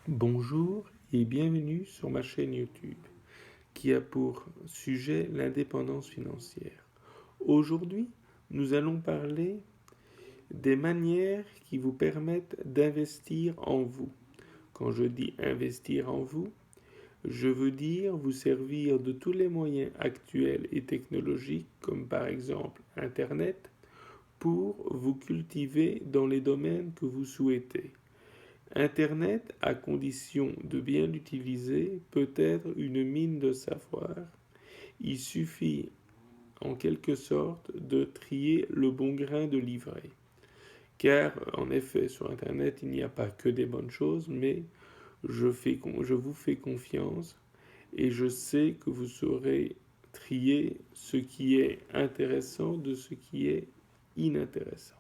Bonjour et bienvenue sur ma chaîne YouTube qui a pour sujet l'indépendance financière. Aujourd'hui, nous allons parler des manières qui vous permettent d'investir en vous. Quand je dis investir en vous, je veux dire vous servir de tous les moyens actuels et technologiques, comme par exemple Internet, pour vous cultiver dans les domaines que vous souhaitez. Internet, à condition de bien l'utiliser, peut être une mine de savoir. Il suffit en quelque sorte de trier le bon grain de livret. Car en effet, sur Internet, il n'y a pas que des bonnes choses, mais je vous fais confiance et je sais que vous saurez trier ce qui est intéressant de ce qui est inintéressant.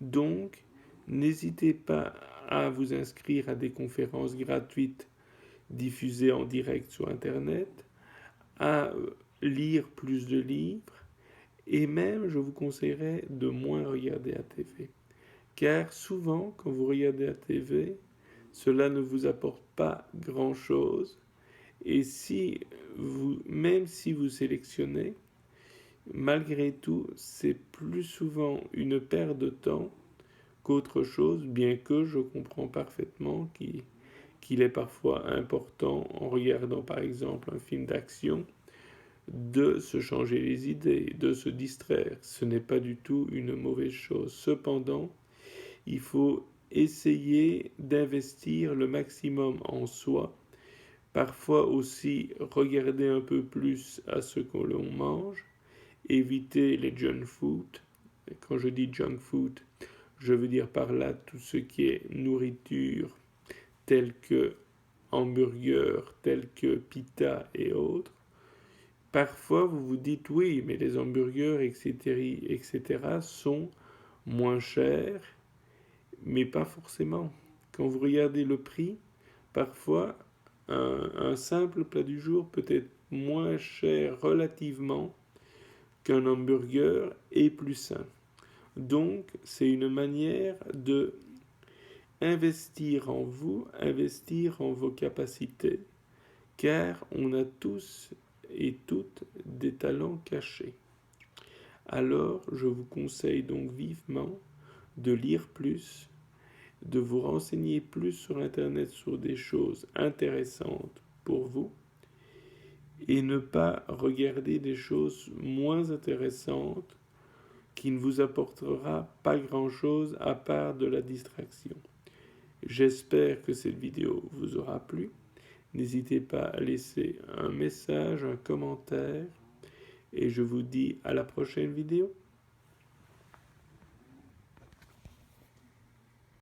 Donc, n'hésitez pas à vous inscrire à des conférences gratuites diffusées en direct sur Internet, à lire plus de livres et même je vous conseillerais de moins regarder la TV. Car souvent, quand vous regardez la TV, cela ne vous apporte pas grand-chose et même si vous sélectionnez, malgré tout, c'est plus souvent une perte de temps qu'autre chose, bien que je comprends parfaitement qu'il est parfois important, en regardant par exemple un film d'action, de se changer les idées, de se distraire. Ce n'est pas du tout une mauvaise chose. Cependant, il faut essayer d'investir le maximum en soi, parfois aussi regarder un peu plus à ce que l'on mange, éviter les junk food. Quand je dis junk food, je veux dire par là tout ce qui est nourriture, telle que hamburgers, tels que pita et autres. Parfois, vous vous dites oui, mais les hamburgers, etc., sont moins chers, mais pas forcément. Quand vous regardez le prix, parfois, un simple plat du jour peut être moins cher relativement qu'un hamburger et plus sain. Donc, c'est une manière de investir en vous, investir en vos capacités, car on a tous et toutes des talents cachés. Alors, je vous conseille donc vivement de lire plus, de vous renseigner plus sur Internet sur des choses intéressantes pour vous, et ne pas regarder des choses moins intéressantes qui ne vous apportera pas grand-chose à part de la distraction. J'espère que cette vidéo vous aura plu. N'hésitez pas à laisser un message, un commentaire, et je vous dis à la prochaine vidéo.